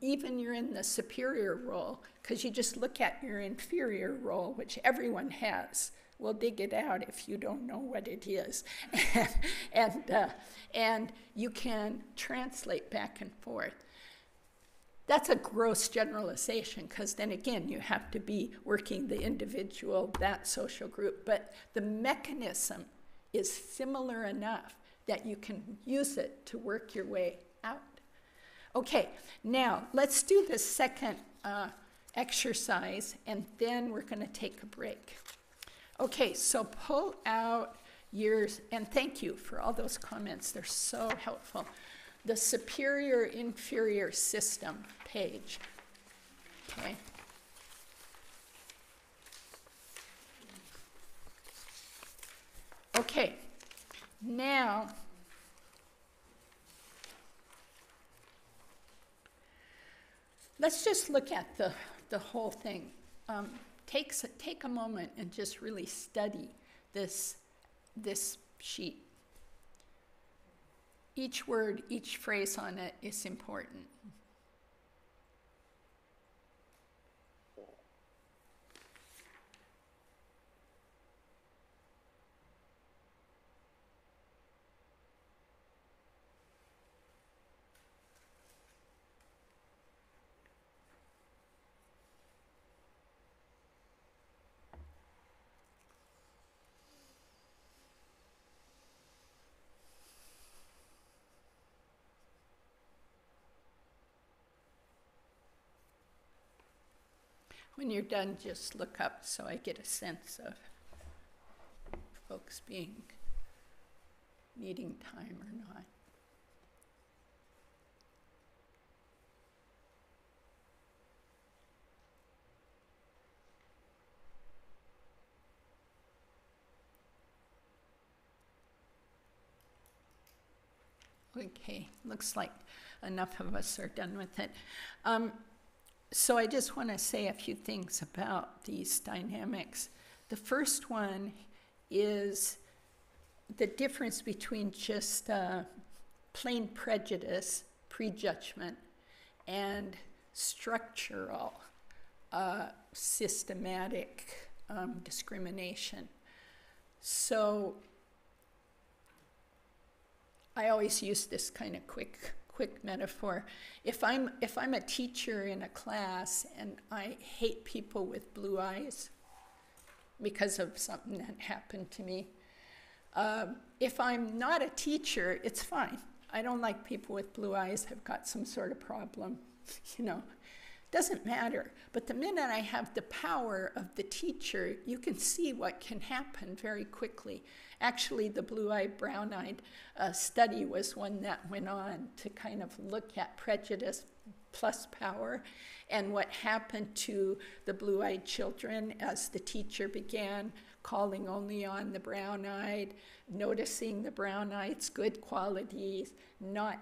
even you're in the superior role, because you just look at your inferior role, which everyone has. We'll dig it out if you don't know what it is. And you can translate back and forth. That's a gross generalization, because then again, you have to be working the individual, that social group. But the mechanism is similar enough that you can use it to work your way out. Okay, now let's do the second exercise, and then we're going to take a break. Okay, so pull out yours, and thank you for all those comments. They're so helpful. The superior-inferior system page. Okay. Okay, now let's just look at the whole thing. Take a moment and just really study this sheet. Each word, each phrase on it is important. When you're done, just look up so I get a sense of folks needing time or not. Okay, looks like enough of us are done with it. So I just want to say a few things about these dynamics. The first one is the difference between just plain prejudice, prejudgment, and structural, systematic discrimination. So I always use this kind of quick metaphor. If I'm a teacher in a class and I hate people with blue eyes because of something that happened to me, if I'm not a teacher, it's fine. I don't like people with blue eyes. I've got some sort of problem, Doesn't matter. But the minute I have the power of the teacher, you can see what can happen very quickly. Actually, the blue-eyed, brown-eyed study was one that went on to kind of look at prejudice plus power and what happened to the blue-eyed children as the teacher began calling only on the brown-eyed, noticing the brown-eyed's good qualities, not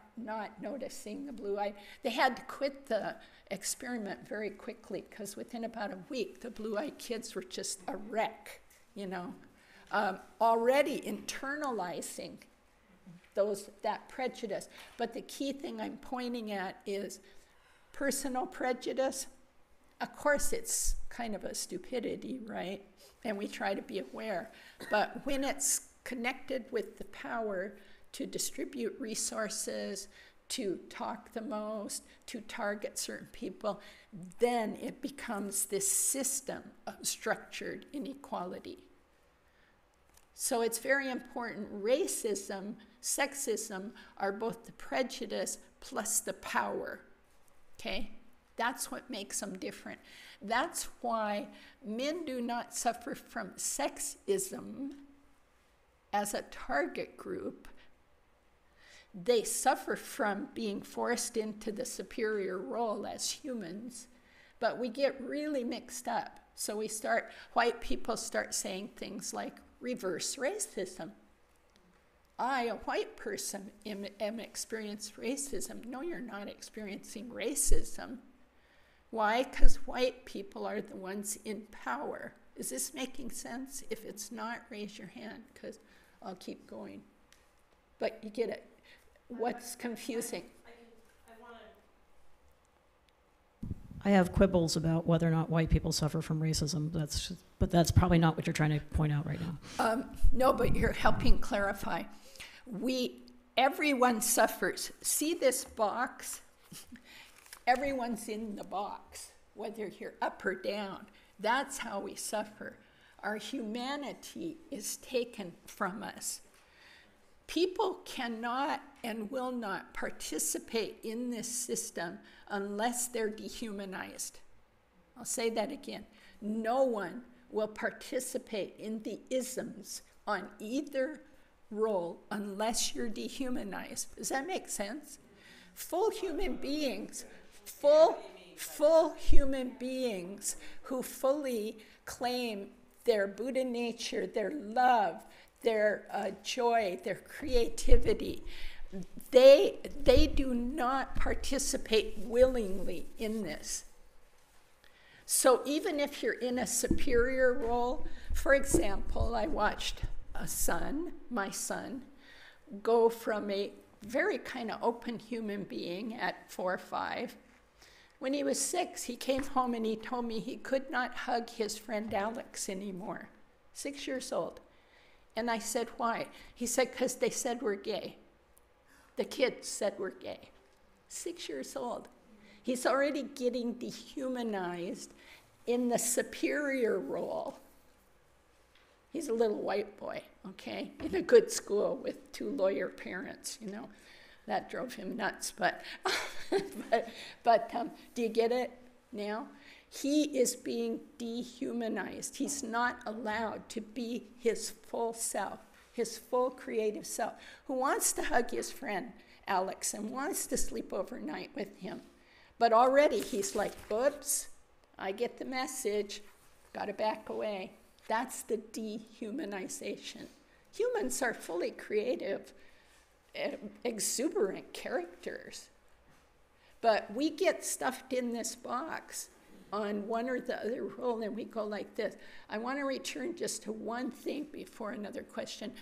noticing the blue-eyed. They had to quit the experiment very quickly because within about a week, the blue-eyed kids were just a wreck, already internalizing that prejudice. But the key thing I'm pointing at is personal prejudice. Of course, it's kind of a stupidity, right? and we try to be aware. But when it's connected with the power to distribute resources, to talk the most, to target certain people, then it becomes this system of structured inequality. So it's very important. Racism, sexism are both the prejudice plus the power, okay? That's what makes them different. That's why men do not suffer from sexism as a target group. They suffer from being forced into the superior role as humans, but we get really mixed up. So white people start saying things like reverse racism. I, a white person, am experiencing racism. No, you're not experiencing racism. Why? Because white people are the ones in power. Is this making sense? If it's not, raise your hand, because I'll keep going. But you get it. What's confusing? I have quibbles about whether or not white people suffer from racism. But that's probably not what you're trying to point out right now. No, but you're helping clarify. Everyone suffers. See this box? Everyone's in the box, whether you're up or down. That's how we suffer. Our humanity is taken from us. People cannot and will not participate in this system unless they're dehumanized. I'll say that again. No one will participate in the isms on either role unless you're dehumanized. Does that make sense? Full human beings, full human beings who fully claim their Buddha nature, their love, their joy, their creativity, they do not participate willingly in this. So even if you're in a superior role, for example, I watched my son, go from a very kind of open human being at 4 or 5. When he was 6, he came home and he told me he could not hug his friend Alex anymore. 6 years old. And I said, why? He said, because they said we're gay. The kids said we're gay. 6 years old. He's already getting dehumanized in the superior role. He's a little white boy, okay, in a good school with 2 lawyer parents, you know. That drove him nuts, but do you get it now? He is being dehumanized. He's not allowed to be his full self, his full creative self, who wants to hug his friend Alex and wants to sleep overnight with him. But already he's like, oops, I get the message, gotta back away. That's the dehumanization. Humans are fully creative, exuberant characters. But we get stuffed in this box on one or the other role, and we go like this. I want to return just to one thing before another question.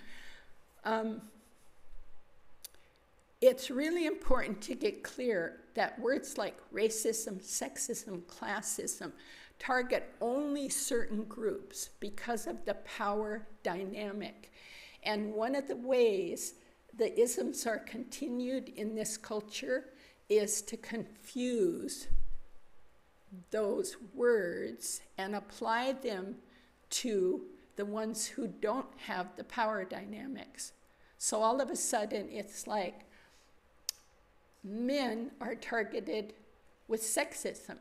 It's really important to get clear that words like racism, sexism, classism target only certain groups because of the power dynamic. And one of the ways the isms are continued in this culture is to confuse those words and apply them to the ones who don't have the power dynamics. So all of a sudden it's like men are targeted with sexism.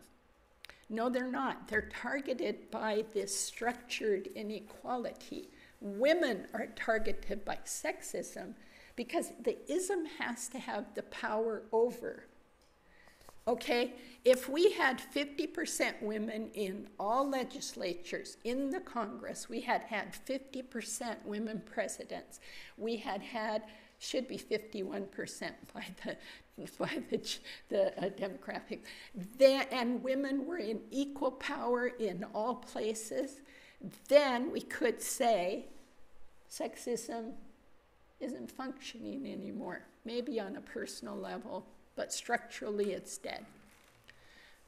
No, they're not. They're targeted by this structured inequality. Women are targeted by sexism because the ism has to have the power over. Okay, if we had 50% women in all legislatures, in the Congress, we had 50% women presidents. We had, should be 51% by the demographic. And women were in equal power in all places. Then we could say sexism isn't functioning anymore, maybe on a personal level, but structurally it's dead.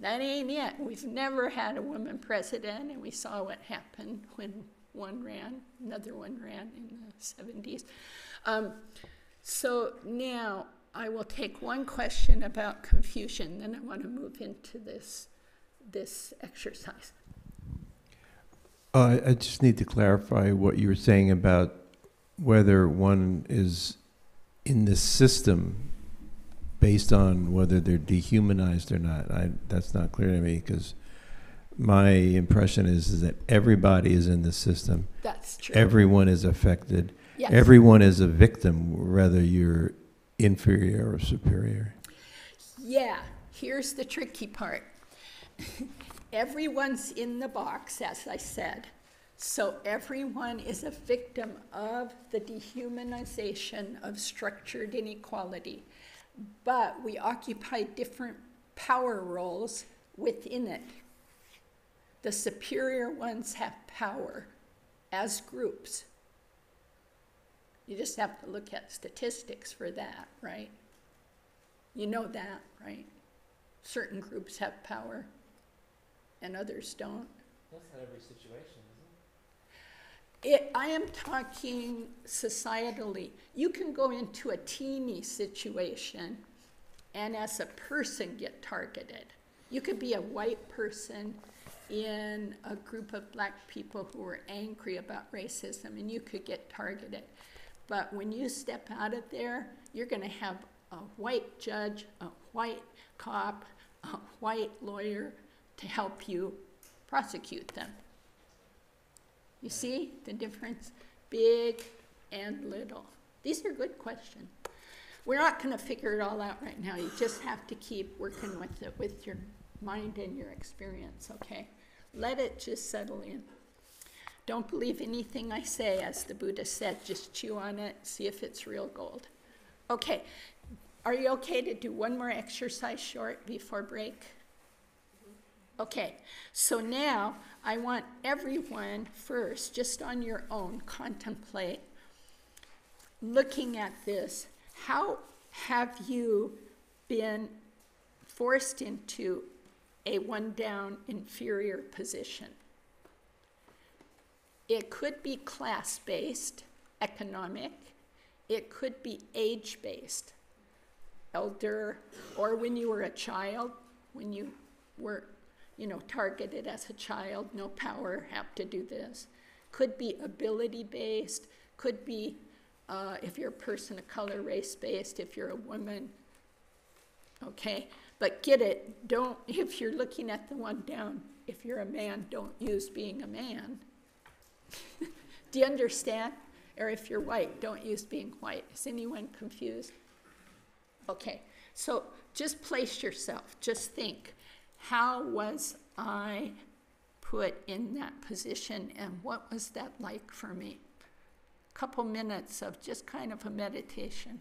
That ain't it. We've never had a woman president, and we saw what happened when one ran, another one ran in the 70s. So now I will take one question about confusion, then I want to move into this exercise. I just need to clarify what you were saying about whether one is in the system based on whether they're dehumanized or not. That's not clear to me, because my impression is that everybody is in the system. That's true. Everyone is affected. Yes. Everyone is a victim, whether you're inferior or superior. Yeah, here's the tricky part. Everyone's in the box, as I said. So everyone is a victim of the dehumanization of structured inequality. But we occupy different power roles within it. The superior ones have power as groups. You just have to look at statistics for that, right? You know that, right? Certain groups have power and others don't. That's not every situation, is it? I am talking societally. You can go into a teeny situation and as a person get targeted. You could be a white person in a group of black people who are angry about racism, and you could get targeted. But when you step out of there, you're going to have a white judge, a white cop, a white lawyer to help you prosecute them. You see the difference? Big and little. These are good questions. We're not going to figure it all out right now. You just have to keep working with it with your mind and your experience, okay? Let it just settle in. Don't believe anything I say, as the Buddha said. Just chew on it, see if it's real gold. Okay, are you okay to do one more exercise short before break? Okay, so now I want everyone first, just on your own, contemplate, looking at this, how have you been forced into a one-down inferior position? It could be class-based, economic. It could be age-based, elder, or when you were a child, when you were, targeted as a child, no power, have to do this. Could be ability-based, could be, if you're a person of color, race-based, if you're a woman, okay? But get it, if you're looking at the one down, if you're a man, don't use being a man. Do you understand? Or if you're white, don't use being white. Is anyone confused? Okay, so just place yourself, just think, how was I put in that position and what was that like for me? A couple minutes of just kind of a meditation.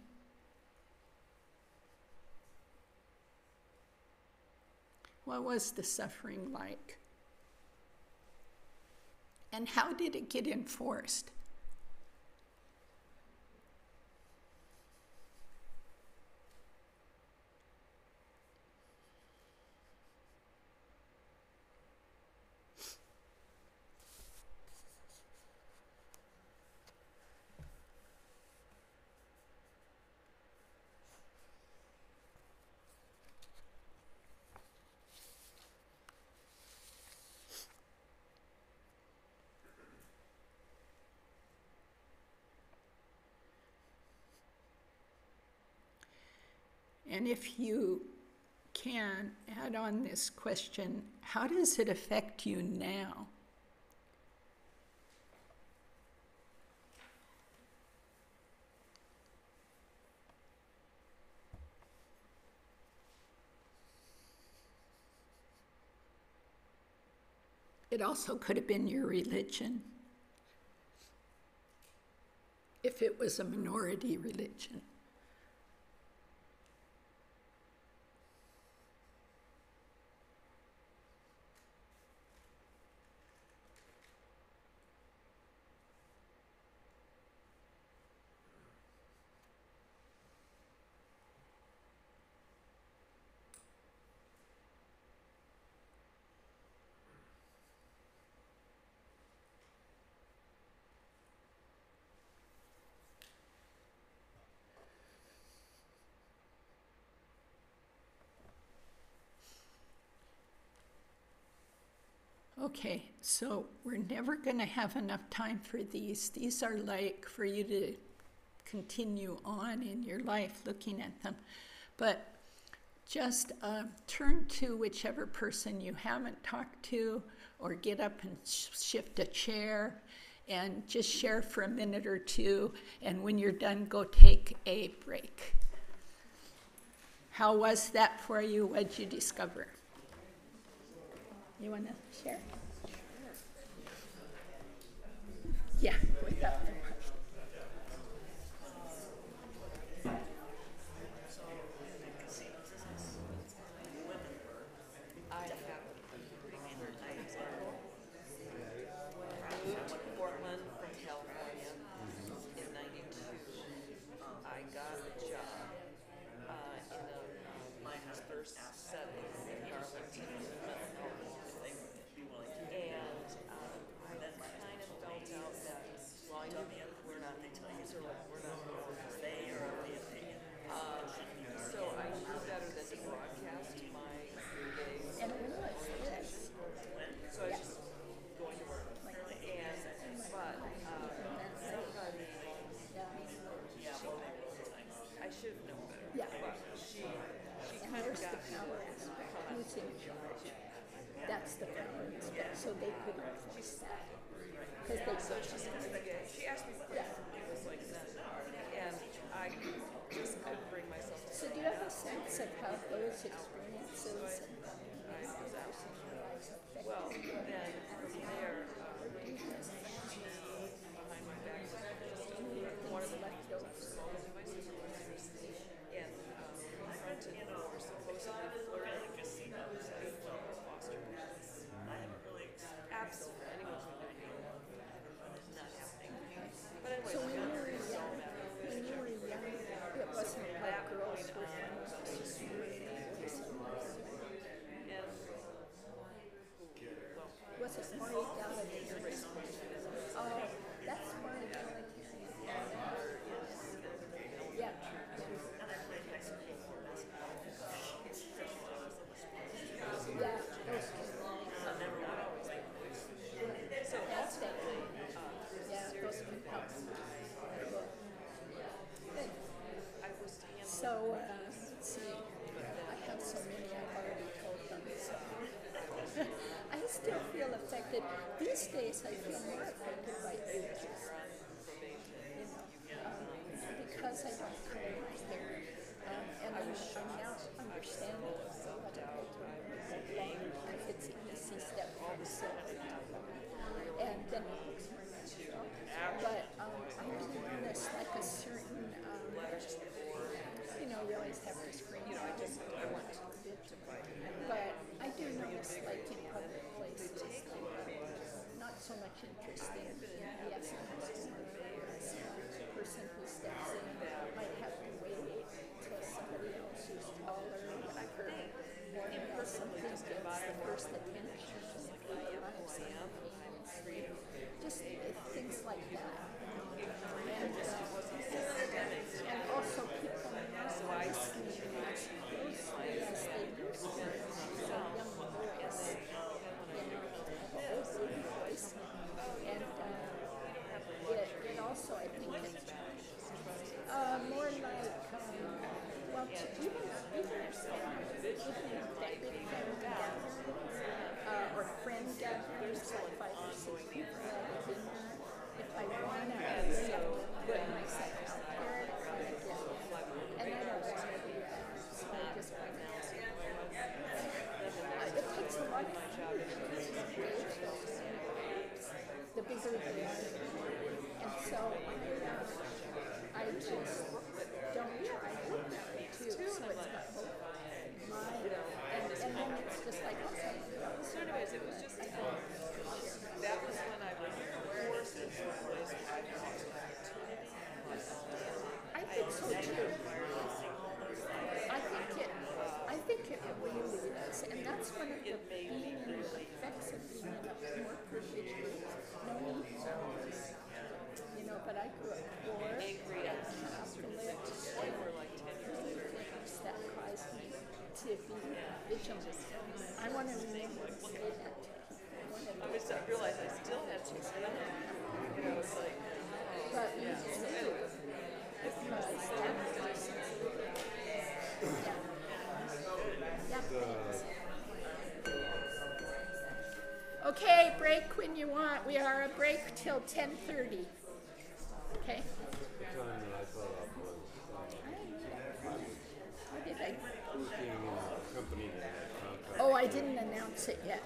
What was the suffering like? And how did it get enforced? And if you can add on this question, how does it affect you now? It also could have been your religion, if it was a minority religion. Okay, so we're never going to have enough time for these. These are like for you to continue on in your life looking at them. But just turn to whichever person you haven't talked to, or get up and shift a chair and just share for a minute or two. And when you're done, go take a break. How was that for you? What did you discover? You want to share? Yeah, without the Portland from California in '92. I got a job in a first setting in Arlington, and I kind of felt out that, well, I knew we're not so I knew better than to broadcast my days. And when was this? So I was just going to work. And, but, somebody, I should have known better. Yeah. But she And kind of there's got the power aspect. Who's in charge? That's the power aspect. So they could enforce that. Because she asked me for it. It was like, and I just couldn't bring myself to So do you have a sense of how those experiences and well, then from there, behind my back, one of the leftovers, and confronted or supposedly flirting with foster parents. Absolutely, anyone's not happening. But anyway, so when you were young, it wasn't like girls were was it more egalitarian? Oh, that's more egalitarian. Yeah. Yeah, those so ultimately, yeah, those can help. Good. So, let's see. I have so many I've already told them. So. I still feel affected. These days, I feel more affected by ages. You know, because I don't color my hair. And I'm now understanding what I go through. It's an easy step from silver to blonde. And then it looks more natural. But I do notice like a certain, you know, you always have to screen. I want to but I do notice, like in public places, not so much interest in the essence of the person who steps in might have to wait till somebody else who's taller or whatever, or something gets the first attention, just things like that. And also people not listening as closely as they used to. Young boys, voice, and it also, I think, it's more like, well, even big family gatherings, or friend gatherings, like 5 or 6 people at dinner. If I want to put myself out there, I kind of get it. And I don't want to do that, so I just kind of it takes a lot of courage to engage those the bigger they are. And so I just don't try to do that too. So it's not both my, and then it's just like, okay. So anyways, it was just, that was when I was forced into a place where I lost opportunity. I think so too. I think it really is, and that's one of the effects of being in a more privileged group. No one knows, you know. But I grew up poor and Catholic, and were like 10 years later. Things that caused me to be vigilant. I want to remember and say that to people. I realized I still had some stuff. You know, it's like, But yeah. So anyway, okay, break when you want. We are a break till 10:30. Okay? The time that I thought of was What did I? working in a company that had contracts. Oh, I didn't announce it yet.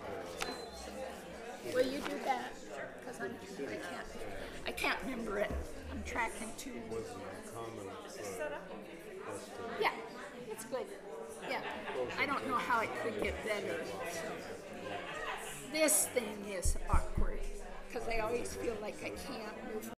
Will you do that? Because I can't remember it. I'm tracking too. Wasn't common for us to. Yeah, it's good. Yeah, I don't know how it could get better. So. This thing is awkward because I always feel like I can't move